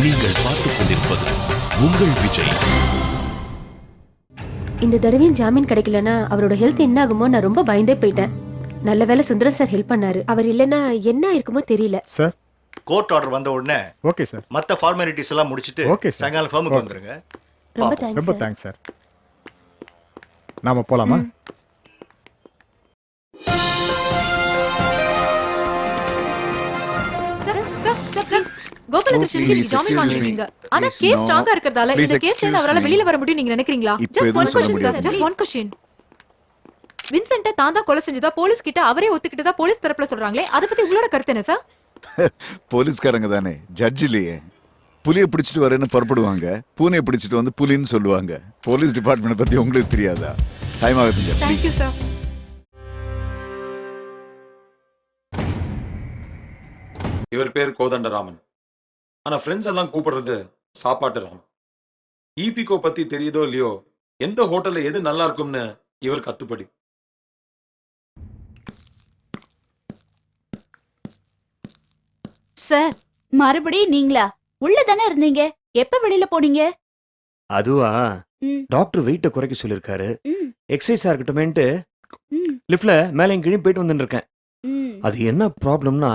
நீங்கள் பார்த்துக் கொண்டிருப்பது உங்கள் விஜய். இந்த தடவையும் ஜாமீன் கிடைக்கலனா அவரோட ஹெல்த் என்ன ஆகுமோ நான் ரொம்ப பயந்தே போயிட்டேன். நல்ல வேளை சுந்தரம் சார் ஹெல்ப் பண்ணாரு. அவர் இல்லனா என்ன இருக்குமோ தெரியல. சார் கோர்ட் ஆர்டர் வந்த உடனே ஓகே சார். மத்த ஃபார்மாலிட்டிஸ் எல்லாம் முடிச்சிட்டு ஓகே சார். சாயங்காலம் ஃபார்முக்கு வந்துருங்க. ரொம்ப பாப்போம். தேங்க்ஸ். ரொம்ப தேங்க்ஸ் சார். நாம போலாமா? கோபாலகிருஷ்ணனுக்கு please, ஜாமீன் excuse வாங்குவீங்க. me. ஆனா Please, கேஸ் no. ஸ்ட்ராங்கா இருக்கறதால Please இந்த கேஸ்ல இருந்து அவரால excuse வெளியில me. வர முடியும் நீங்க நினைக்கிறீங்களா? இப்ப Just எதுவும் one சொல்ல question, sir. முடியாது. Just one question. வின்சென்ட்ட தான் தான் கொலை செஞ்சதா போலீஸ் கிட்ட அவரே ஒத்துக்கிட்டதா போலீஸ் தரப்புல சொல்றாங்களே, அத பத்தி உங்களோட கருத்து என்ன சார்? போலீஸ்காரங்க தானே, ஜட்ஜ் இல்லையே. புலியை பிடிச்சிட்டு வரேன்னு புறப்படுவாங்க, பூனையை பிடிச்சிட்டு வந்து புலின்னு சொல்லுவாங்க. போலீஸ் டிபார்ட்மெண்ட் பத்தி உங்களுக்கு தெரியாதா? டைம் ஆகுதுங்க. Thank you, sir. இவர் பேர் கோதண்டராமன். ஆனா ஃப்ரெண்ட்ஸ் எல்லாம் கூப்பிடுறது சாப்பாட்டு ராமன். ஈபிகோ பத்தி தெரியுதோ இல்லையோ, எந்த ஹோட்டல்ல எது நல்லா இருக்கும்னு இவர் கத்துப்படி. சார், மறுபடியும் நீங்களா? உள்ள தானே இருந்தீங்க, எப்ப வெளியில போனீங்க? அதுவா, ம். டாக்டர் வெயிட்ட குறைக்க சொல்லிருக்காரு. ம், எக்ஸசைஸா இருக்கட்டுமேன்ட்டு ம், லிஃப்ட்ல மேலே கீழே போயிட்டு வந்துட்டு இருக்கேன். ம். அது என்ன ப்ராப்ளம்னா,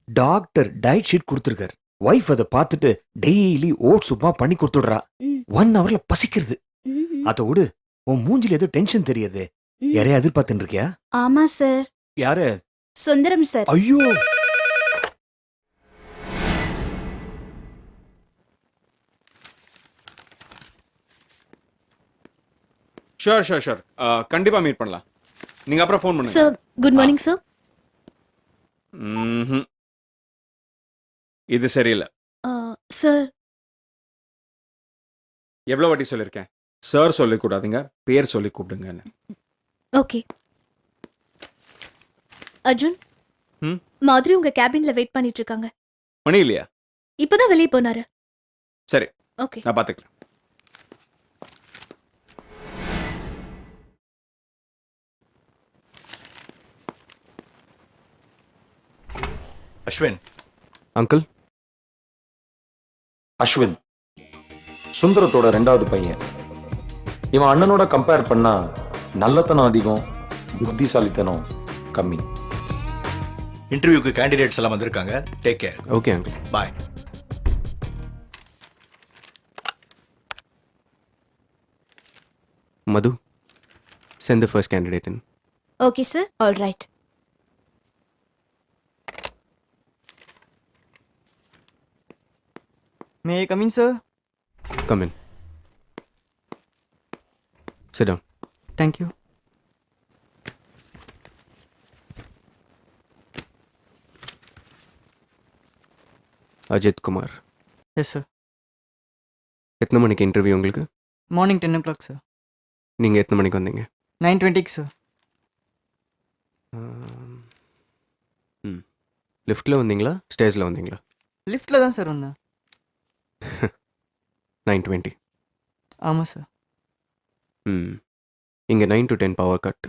டாக்டர் டயட் ஷீட் கொடுத்துருக்காரு. ஒய்ஃப் அதை பார்த்துட்டு டெய்லி ஓட்ஸ் உப்புமா பண்ணி கொடுத்துடுறா. ம். 1 hourல பசிக்கிறது. ம்ஹும். அதோடு உன் மூஞ்சில ஏதோ டென்ஷன் தெரியுது. ம். யாரையா எதிர்பார்த்துட்டு இருக்கியா? ஆமா சார், யாரு? சுந்தரம் சார். ஐயோ, ஷூர் கண்டிப்பா மீட் பண்ணலாம். நீங்க அப்புறம் ஃபோன் பண்ணுங்க. Sir good morning sir. ம்ஹும். இது சரியில்லை. சார் எவ்வளவு வாட்டி சொல்லியிருக்கேன், சார் சொல்லி கூடாதுங்க, பேர் சொல்லி கூப்பிடுங்கன்னு. ஓகே அர்ஜுன், ம்? மாதிரி உங்க கேபின்ல வெயிட் பண்ணிட்டு இருக்காங்க. மணி இல்லையா? இப்பதான் வெளியே போனாரு. சரி, ஓகே. நான் பாத்துக்கிறேன். அஸ்வின், அங்கிள். அஸ்வின் சுந்தரத்தோட 2வது பையன். இவன் அண்ணனோட கம்பேர் பண்ணா நல்லத்தனம் அதிகம், புத்திசாலித்தனம் கம்மி. இன்டர்வியூக்கு கேண்டிடேட்ஸ் எல்லாம் வந்திருக்காங்க. Take care. Okay uncle. Bye. Madhu, send the first candidate in. Okay sir, all right. May I come in, sir? Come in. Sit down. Thank you. Ajith Kumar. Yes, sir. எத்தனை மணிக்கு இன்டர்வியூ உங்களுக்கு? Morning 10 o'clock, sir. நீங்கள் எத்தனை மணிக்கு வந்தீங்க? 9:20, sir. லிஃப்ட்டில் வந்தீங்களா, ஸ்டேஜில் வந்தீங்களா? லிஃப்ட்ல தான் சார் வந்தேன். 9:20. ஆமாம் சார். இங்கே 9 to 10 பவர் கட்.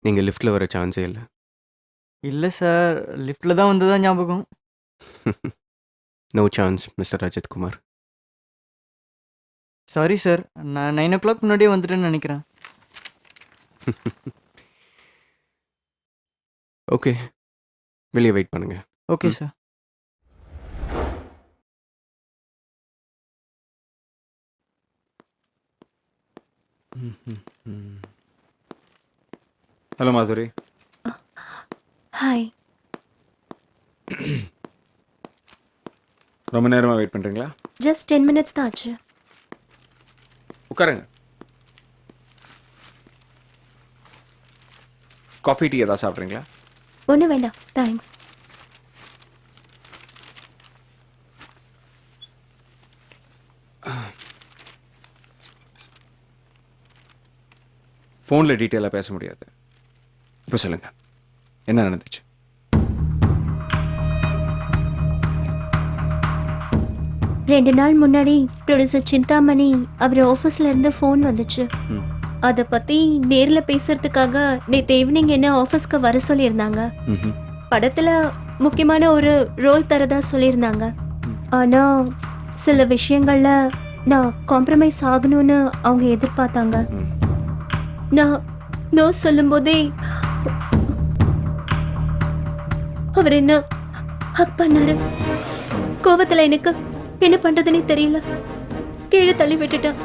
நீங்கள் லிஃப்ட்டில் வர சான்ஸே இல்லை. இல்லை சார், லிஃப்ட்ல தான் வந்ததா ஞாபகம். No chance mister Ajith Kumar. Sorry sir, நான் 9 o'clock முன்னாடியே வந்துட்டேன்னு நினைக்கிறேன். ஓகே, வெளியே வெயிட் பண்ணுங்க. Okay sir. ஹலோ மாதுரி. ஹாய். ரொம்ப நேரமாக வெயிட் பண்ணுறீங்களா? ஜஸ்ட் 10 minutes தான் ஆச்சு. உட்காருங்க. காஃபி டீ ஏதாவது சாப்பிட்றீங்களா? ஒன்றும் வேண்டாம், தேங்க்ஸ். ஃபோனில் டீட்டெயிலாக பேச முடியாது. இப்போ சொல்லுங்க, என்ன நடந்துச்சு? ரெண்டு நாள் முன்னாடி ப்ரொடியூசர் சிந்தாமணி அவர் ஆஃபீஸ்ல இருந்து ஃபோன் வந்துச்சு. அதை பத்தி நேர்ல பேசுறதுக்காக நேற்று ஈவினிங் என்ன ஆஃபீஸ்க்கு வர சொல்லியிருந்தாங்க. படத்துல முக்கியமான ஒரு ரோல் தரதா சொல்லியிருந்தாங்க. ஆனா சில விஷயங்கள்ல நான் காம்ப்ரமைஸ் ஆகணும்னு அவங்க எதிர்பார்த்தாங்க. நான் நோ சொல்லும்போதே அவர் என்ன ஹக் பண்ணாரு. கோவத்துல எனக்கு என்ன பண்றதுன்னே தெரியல. கீழே தள்ளி விட்டுட்டேன்.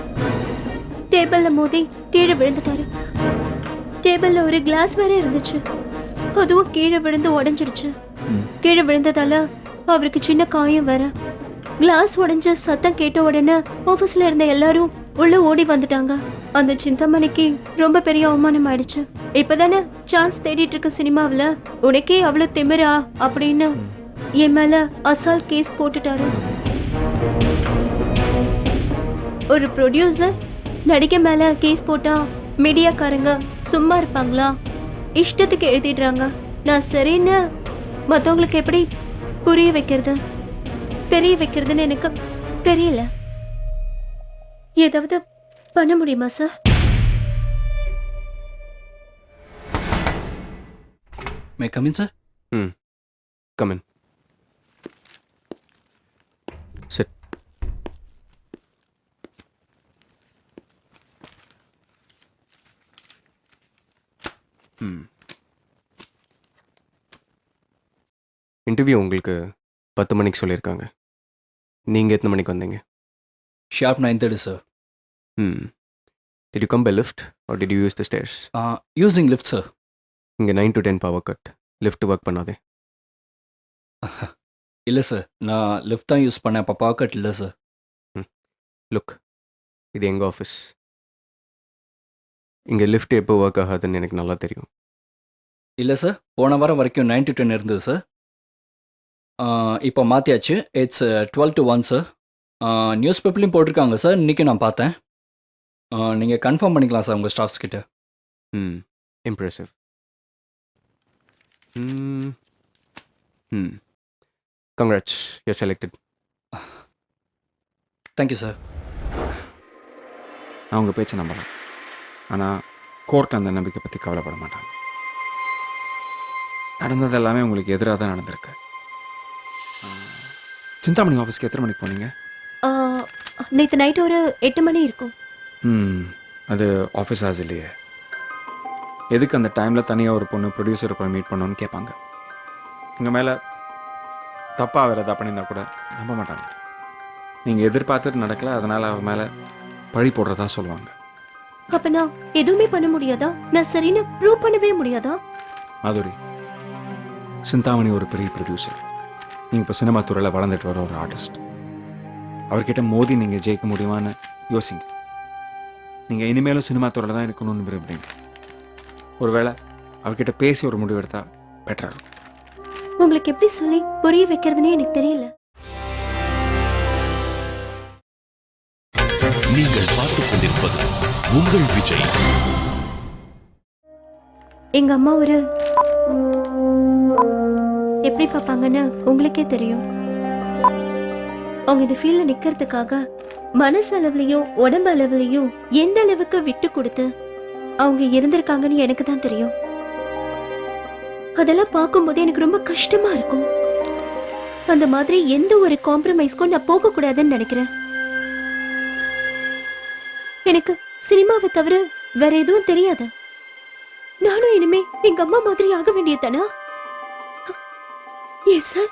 டேபிள்ல மோதி கீழே விழுந்துட்டாரு. டேபிள்ல ஒரு கிளாஸ் வேற இருந்துச்சு, அதுவும் கீழே விழுந்து உடைஞ்சிருச்சு. கீழே விழுந்ததால அவருக்கு சின்ன காயம் வேற. கிளாஸ் உடைஞ்ச சத்தம் கேட்ட உடனே ஆபீஸ்ல இருந்த எல்லாரும் உள்ள ஓடி வந்துட்டாங்க. அந்த சிந்தாமணிக்கு ரொம்ப பெரிய அவமானம் ஆயிடுச்சு. இப்பதானே சான்ஸ் தேடிட்டு இருக்க சினிமாவில உனக்கே அவ்வளவு திமிரா அப்படின்னு என் மேல அசால்ட் கேஸ் போட்டுட்டாரு. ஒரு ப்ரொடியூசர் நடிகை மேல கேஸ் போட்டா மீடியாக்காரங்க சும்மா இருப்பாங்களா? இஷ்டத்துக்கு எழுதிடுறாங்க. நான் சரின்னு மத்தவங்களுக்கு எப்படி புரிய வைக்கிறது, தெரிய வைக்கிறதுன்னு எனக்கு தெரியல. ஏதாவது பண்ண முடியுமா sir? May come in sir. Come in. Sit. Interview உங்களுக்கு 10 மணிக்கு சொல்லியிருக்காங்க. நீங்கள் எத்தனை மணிக்கு வந்தீங்க? Sharp 9:30 sir. Did you come by lift or did you use the stairs? Using lift sir. இங்கே 9 to 10 power cut. Lift work பண்ணாதே. இல்லை சார், நான் லிஃப்ட் தான் யூஸ் பண்ணேன். அப்போ பாக்கெட் இல்லை சார். லுக், இது எங்கள் ஆஃபீஸ். இங்கே லிஃப்ட் எப்போ ஒர்க் ஆகாதுன்னு எனக்கு நல்லா தெரியும். இல்லை சார், போன வாரம் வரைக்கும் 9 to 10 இருந்தது சார். இப்போ மாற்றியாச்சு. It's 12 to 1 sir. நியூஸ் பேப்பர்லையும் போட்டிருக்காங்க சார், இன்றைக்கி நான் பார்த்தேன். நீங்கள் கன்ஃபார்ம் பண்ணிக்கலாம் சார் உங்கள் ஸ்டாஃப்ஸ் கிட்ட. Impressive. Congrats, you're selected. Thank you sir. நான் உங்கள் பேச்சை நம்பலாம், ஆனால் கோர்ட் அந்த நம்பிக்கை பற்றி கவலைப்பட மாட்டாங்க. நடந்தது எல்லாமே உங்களுக்கு எதிராக தான் நடந்திருக்கு. சிந்தாமணி ஆஃபீஸ்க்கு எத்தனை மணிக்கு போனீங்க? நேற்று நைட்டு ஒரு 8 மணி இருக்கும். அது ஆஃபீஸ் ஹார்ஸ் இல்லையே. எதுக்கு அந்த டைமில் தனியாக ஒரு பொண்ணு ப்ரொடியூசரை போய் மீட் பண்ணணுன்னு கேட்பாங்க. உங்கள் மேலே தப்பாக வேறு எதாவது பண்ணியிருந்தா கூட நம்ப மாட்டாங்க. நீங்கள் எதிர்பார்த்துட்டு நடக்கல, அதனால் அவர் மேலே பழி போடுறதா சொல்லுவாங்க. அப்ப நான் எதுவுமே பண்ண முடியாதா? நான் சரின்னு ப்ரூவ் பண்ணவே முடியாதா? மாதுரி, சிந்தாமணி ஒரு பெரிய ப்ரொடியூசர். நீங்கள் இப்போ சினிமா துறையில் வளர்ந்துட்டு வர ஒரு ஆர்டிஸ்ட். அவர்கிட்ட மோதி நீங்கள் ஜெயிக்க முடியுமான்னு யோசிங்க. நீங்கள் இனிமேலும் சினிமா துறையில் தான் இருக்கணும்னு விரும்புகிறீங்க. ஒருவேளை அவர்கிட்ட பேசி ஒரு முடிவு எடுத்தால் பெட்டராக இருக்கும். உங்களுக்கு எப்படி சொல்லி புரிய வைக்கிறதுனே எனக்கு தெரியல. நீங்கள் பார்த்துக் கொண்டிருப்பது உங்கள் விஜய். எங்க அம்மா ஒரு எப்படி பார்ப்பாங்கன்னு உங்களுக்கே தெரியும். அவங்க இந்த ஃபீல்ட்ல நிக்கிறதுக்காக மனசு அளவுலயும் உடம்பு அளவுலயும் எந்த அளவுக்கு விட்டு கொடுத்து அவங்க இருந்திருக்காங்கன்னு எனக்கு தான் தெரியும். அதெல்லாம் பார்க்கும்போது எனக்கு ரொம்ப கஷ்டமா இருக்கும். அந்த மாதிரி எந்த ஒரு காம்ப்ரமைஸ்க்கும் நான் போக கூடாதுன்னு நினைக்கிறேன். எனக்கு சினிமாவை தவிர வேற எதுவும் தெரியாது. நானும் இனிமே எங்க அம்மா மாதிரி ஆக வேண்டியதானா? ஏ சார்,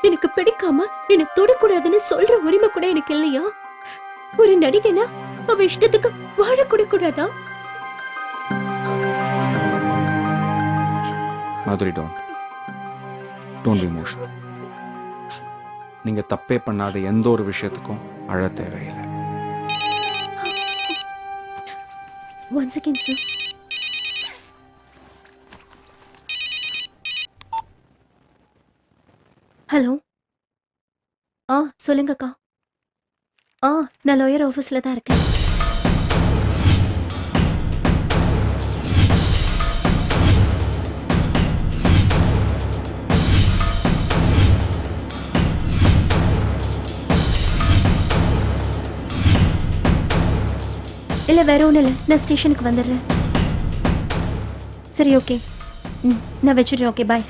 எனக்கு பிடிக்காம என்ன தொடக்கூடாதுன்னு சொல்ற உரிமை கூட எனக்கு இல்லையா? ஒரு நடிகனா அவ இஷ்டத்துக்கு வாழக்கூட கூடாதா? மாதுரி, டோன்ட் பி எமோஷனல். நீங்கள் தப்பே பண்ணாத எந்த ஒரு விஷயத்துக்கும் அழ தேவையில்லை. One second, sir. ஹலோ. சொல்லுங்கக்கா. நான் லாயர் ஆஃபீஸ்ல தான் இருக்கேன். இல்லை, வேற ஒன்றும் இல்லை. நான் ஸ்டேஷனுக்கு வந்துடுறேன். சரி, ஓகே. நான் வச்சுடுறேன். ஓகே, பாய்.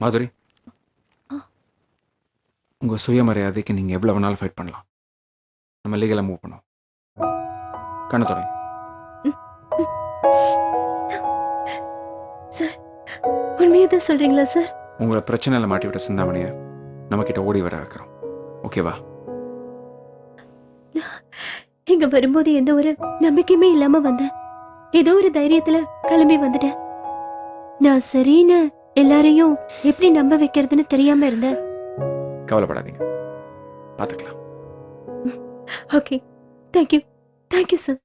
மாதுரி, உங்கள் சுயமரியாதைக்கு நீங்கள் எவ்வளோ வேணாலும் ஃபைட் பண்ணலாம். நம்ம லீகலாக மூவ் பண்ணோம். கண்ணை தொடங்க. சார், உண்மையை தான் சொல்றீங்களா சார்? உங்களை பிரச்சனையில் மாட்டி விட்ட சிந்தாமணியை நம்மக்கிட்ட ஓடி வர வைக்கிறோம். ஓகேவா? இங்க வரும்போது எந்த ஒரு நம்பிக்கையுமே இல்லாம வந்தேன். ஏதோ ஒரு தைரியத்துல கிளம்பி வந்துட்டேன். நான் சரின்னு எல்லாரையும் எப்படி நம்ப வைக்கிறதுன்னு தெரியாம இருந்தேன். கவலைப்படாதீங்க, பார்த்துக்கலாம். Okay, thank you. Thank you sir.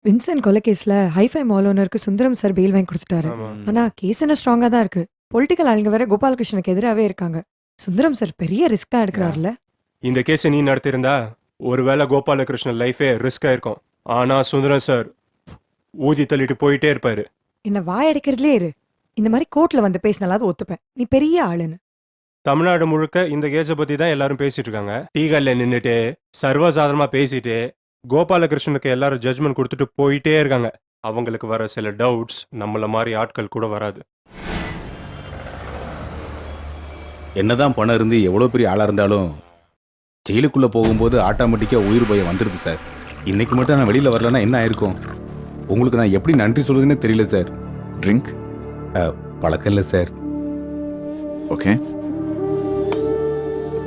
Vincent கொலை கேஸ்ல ஹைஃபை மால் ஓனருக்கு சுந்தரம் சார் பெயில் வாங்கி கொடுத்துட்டாரு. ஆனா கேஸ் என்ன ஸ்ட்ராங்கா தான் இருக்கு. பொலிட்டிக்கல் ஆளுங்க வேற கோபாலகிருஷ்ணனுக்கு எதிராகவே இருக்காங்க. சுந்தரம் சார் பெரிய ரிஸ்க் தான் எடுக்கிறாருல. இந்த கேஸை நீ நடத்திருந்தா ஒருவேளை கோபாலகிருஷ்ணன் லைஃபே ரிஸ்க் ஆயிருக்கும். ஆனா சுந்தரம் சார் ஊதி தள்ளிட்டு போயிட்டே இருப்பாரு. என்ன வாய் அடைக்கிறதுலே இரு. இந்த மாதிரி கோர்ட்ல வந்து பேசினாலாவது ஒத்துப்பேன். நீ பெரிய ஆளுன்னு. தமிழ்நாடு முழுக்க இந்த கேஸை பத்தி தான் எல்லாரும் பேசிட்டு இருக்காங்க. டீகல்ல நின்றுட்டு சர்வசாதாரணமா பேசிட்டு கோபாலகிருஷ்ணனுக்கு எல்லாரும் ஜட்ஜ்மெண்ட் கொடுத்துட்டு போயிட்டே இருக்காங்க. அவங்களுக்கு வர சில டவுட்ஸ் நம்மள மாதிரி ஆட்கள் கூட வராது. என்னதான் பணம் இருந்து எவ்வளோ பெரிய ஆளாக இருந்தாலும் ஜெயிலுக்குள்ளே போகும்போது ஆட்டோமேட்டிக்காக உயிர் பயம் வந்துடுது சார். இன்னைக்கு மட்டும் நான் வெளியில் வரலன்னா என்ன ஆயிருக்கும்? உங்களுக்கு நான் எப்படி நன்றி சொல்லுதுன்னே தெரியல சார். ட்ரிங்க் பழக்கம் இல்லை sir. Okay,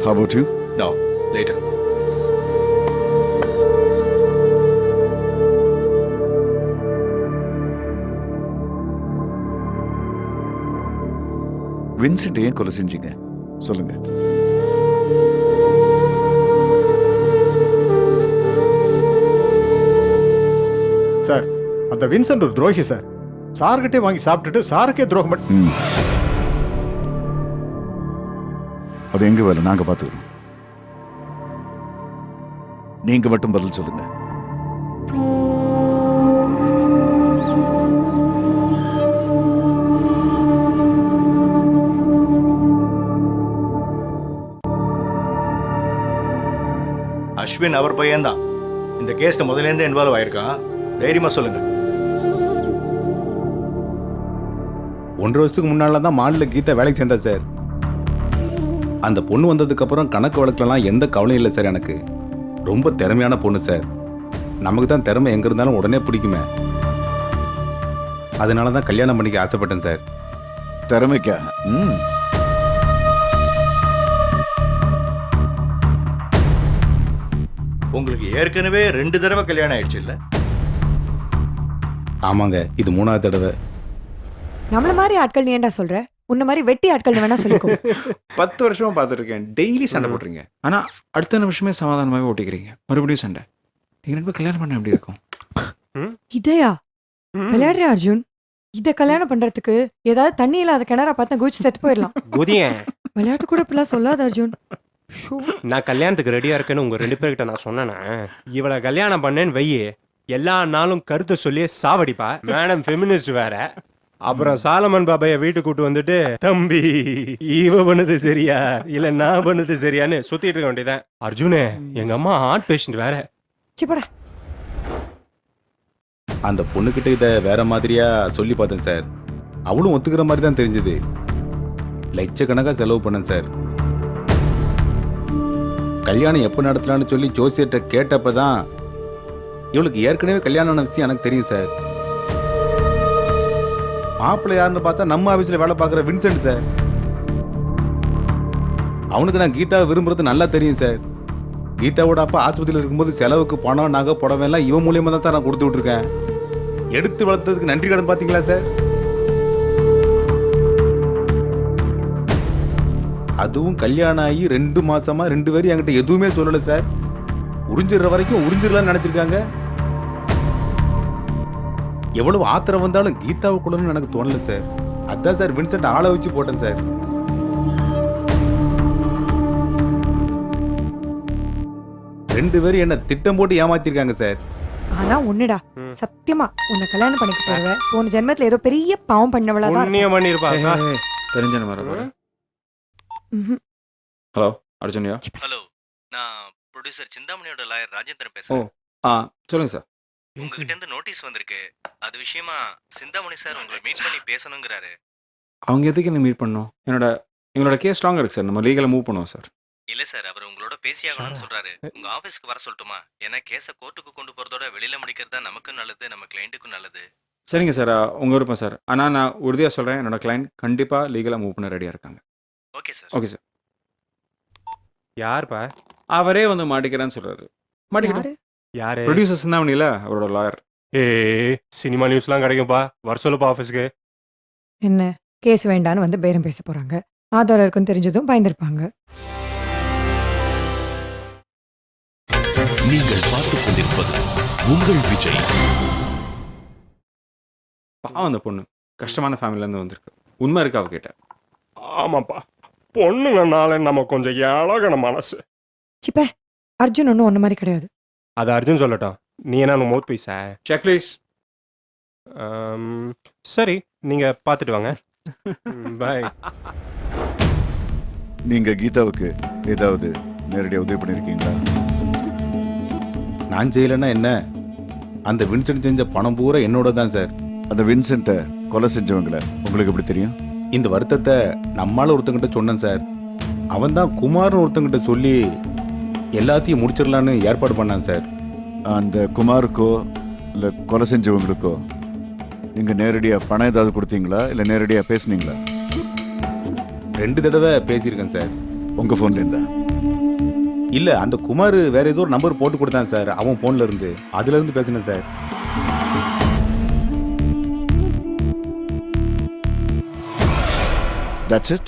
how about you? No, later. Vincent ஏன் கொலை செஞ்சீங்க சொல்லுங்க. சார், அந்த வின்சென்ட் ஒரு துரோகி சார். சார்கிட்டே வாங்கி சாப்பிட்டுட்டு சாருக்கே துரோகம் பண்ணி. அது எங்க வேலை, நாங்க பார்த்துக்கிறோம். நீங்க மட்டும் பதில் சொல்லுங்க. அஸ்வின் அவர் பையன்தான். இந்த கேஸ்ல முதலேருந்து இன்வால்வ் ஆயிருக்கான். தைரியமா சொல்லுங்க. 1.5 வருஷத்துக்கு முன்னால தான் மாலில் கீதா வேலைக்கு சேர்ந்தா சார். அந்த பொண்ணு வந்ததுக்கு அப்புறம் கணக்கு வழக்கெல்லாம் எந்த கவலையும் இல்லை சார். எனக்கு ரொம்ப திறமையான பொண்ணு சார். நமக்கு தான் திறமை எங்க இருந்தாலும் உடனே பிடிக்குமே. அதனால தான் கல்யாணம் பண்ணிக்க ஆசைப்பட்டேன் சார். திறமைக்கா? உங்களுக்கு ஏற்கனவே 2 தடவை கல்யாணம் ஆயிடுச்சு இல்ல? ஆமாங்க, இது 3ஆவது தடவை. நம்மள மாதிரி ஆட்கள் நீ ஏன்டா சொல்ற? உன்ன மாதிரி வெட்டி ஆட்கள் வேணா சொல்லிக்கோ. 10 வருஷமா பார்த்துருக்கேன். டெய்லி சண்டை போட்டுறீங்க. ஆனா அடுத்த நிமிஷமே சமாதானமாகவே ஓட்டிக்கிறீங்க. மறுபடியும் சண்டை. நீங்க ரெண்டு கல்யாணம் பண்ண எப்படி இருக்கும்? இதையா விளையாடுற அர்ஜுன்? இத கல்யாணம் பண்றதுக்கு ஏதாவது தண்ணி இல்லாத கிணறா பார்த்தா குச்சி செத்து போயிடலாம். விளையாட்டு கூட இப்பெல்லாம் சொல்லாத அர்ஜுன். நான் கல்யாணத்துக்கு ரெடியா இருக்கேன்னு உங்க 2 பேர்கிட்ட நான் சொன்னேன்னா, இவளை கல்யாணம் பண்ணேன்னு வையே எல்லா நாளும் கருத்தை சொல்லியே சாவடிப்பா. மேடம் ஃபெமினிஸ்ட் வேற. அப்புறம் சாலமன் பாபைய வீட்டுக்கு கூட்டு வந்துட்டு, தம்பி இவ பண்ணது சரியா இல்ல நான் பண்ணது சரியான்னு சுத்திட்டு இருக்க வேண்டியதான். அர்ஜுனே, எங்க அம்மா ஹார்ட் பேஷண்ட் வேற. சிப்படா. அந்த பொண்ணுக்கிட்ட இதை வேற மாதிரியா சொல்லி பார்த்தேன் சார். அவளும் ஒத்துக்கிற மாதிரி தான் தெரிஞ்சது. லட்சக்கணக்காக செலவு பண்ணேன் சார். கல்யாணம் எப்போ நடத்தலான்னு சொல்லி ஜோசியர்கிட்ட கேட்டப்பதான் இவளுக்கு ஏற்கனவே கல்யாணம் ஆன விஷயம் எனக்கு தெரியும் சார். மாப்பிள்ளை யாருன்னு பார்த்தா நம்ம ஆபீஸ்ல வேலை பார்க்குற வின்சென்ட் சார். அவனுக்கு நான் கீதாவை விரும்புறது நல்லா தெரியும் சார். கீதாவோட அப்பா ஆஸ்பத்திரியில் இருக்கும்போது செலவுக்கு பணம் நகை புடவை எல்லாம் இவன் மூலியமா தான் சார் நான் கொடுத்து விட்டுருக்கேன். எடுத்து வளர்த்ததுக்கு நன்றி கடன் பார்த்தீங்களா சார்? அதுவும் கல்யாணம் ஆகி 2 மாசமா 2 பேரும் என்கிட்ட எதுவுமே சொல்லல சார். உறிஞ்சிடுற வரைக்கும் உறிஞ்சிடலான்னு நினைச்சிருக்காங்க. எவ்வளவு ஆத்திரம் வந்தாலும் கீதாவை கூடன்னு எனக்கு தோணல சார். அதான் சார் வின்சென்ட் ஆளை வச்சு போட்டேன் சார். ரெண்டு பேரும் என்ன திட்டம் போட்டு ஏமாத்திருக்காங்க சார். ஆனா ஒண்ணுடா, சத்தியமா உன்னை கல்யாணம் பண்ணிக்க போறவ போன ஜென்மத்துல ஏதோ பெரிய பாவம் பண்ணவளா தான் பண்ணிருப்பா. தெரிஞ்ச ஹலோ அர்ஜுன்யா? ஹலோ, நான் ப்ரொடியூசர் சிந்தாமணியோட லாயர் ராஜேந்திரன் ஓ பேசுறேன். சொல்லுங்க சார். உங்ககிட்ட இருந்து நோட்டீஸ் வந்திருக்கு. அது விஷயமா சிந்தாமணி சார் உங்களை மீட் பண்ணி பேசணுங்கிறாரு. அவங்க எதுக்கு என்ன மீட் பண்ணோம்? எங்களோட கேஸ் ஸ்ட்ராங்காக இருக்கு சார். நம்ம லீகலாக மூவ் பண்ணுவோம் சார். இல்ல சார், அவர் உங்களோட பேசியாகணும்னு சொல்றாரு. உங்க ஆபீஸ்க்கு வர சொல்லட்டுமா? ஏன்னா கேஸை கோர்ட்டுக்கு கொண்டு போறதோட வெளியில முடிக்கிறது தான் நமக்கும் நல்லது, நம்ம கிளைண்ட்டுக்கும் நல்லது. சரிங்க சார், உங்கள் விருப்பம் சார். ஆனால் நான் உறுதியாக சொல்கிறேன், என்னோட கிளைண்ட் கண்டிப்பாக லீகலாக மூவ் பண்ண ரெடியாக இருக்காங்க. Okay sir. Okay sir. யாருப்பா? அவரே வந்து மாட்டிக்கிறேன்னு சொல்கிறாரு. மாட்டிக்கிட்டோம். யாரு? ப்ரொடியூசர் சிந்தாமணியில் அவரோட லாயர். சினிமா நியூஸ்லாம் கிடைக்கும்பா. வர சொல்லுப்பா ஆஃபீஸ்க்கு. என்ன கேஸ் வேண்டான்னு வந்து பேரம் பேச போறாங்க. ஆதாரம் இருக்குன்னு தெரிஞ்சதும் பயந்துருப்பாங்க. நீங்கள் பார்த்துக் கொண்டிருப்பது உங்கள் விஜய். பாவம் அந்த பொண்ணு கஷ்டமான ஃபேமிலியிலேருந்து வந்திருக்கு. உண்மை இருக்கா அவகிட்ட? ஆமாப்பா, பொண்ணுங்கனால நம்ம கொஞ்சம் ஏழகன மனசு. சிப்ப அர்ஜுன் ஒன்றும் ஒன்ன மாதிரி கிடையாது. அது அர்ஜுன் சொல்லட்டும். நீ என்ன மவுத் பீஸா? Check please. சரி, நீங்க பார்த்துட்டு வாங்க. பாய். நீங்க கீதாவுக்கு ஏதாவது நேரடியாக உதவி பண்ணியிருக்கீங்களா? நான் செய்யலைன்னா என்ன? அந்த வின்சென்ட் செஞ்ச பணம் பூரா என்னோட தான் சார். அந்த வின்சென்ட்டை கொலை செஞ்சவங்கள உங்களுக்கு எப்படி தெரியும்? இந்த வருத்தத்தை நம்மால ஒருத்தங்கிட்ட சொன்னேன் சார். அவன் தான் குமார்னு ஒருத்தங்கிட்ட சொல்லி எல்லாத்தையும் முடிச்சிடலான்னு ஏற்பாடு பண்ணான் சார். அந்த குமாருக்கோ இல்லை கொலை செஞ்சவங்களுக்கோ நீங்கள் நேரடியாக பணம் ஏதாவது கொடுத்தீங்களா இல்லை நேரடியாக பேசுனீங்களா? 2 தடவை பேசியிருக்கேன் சார். உங்கள் ஃபோன்லேருந்தா? இல்லை, அந்த குமார் வேற ஏதோ ஒரு நம்பர் போட்டு கொடுத்தான் சார் அவன் ஃபோன்ல இருந்து. அதுல இருந்து பேசினேன் சார். That's it?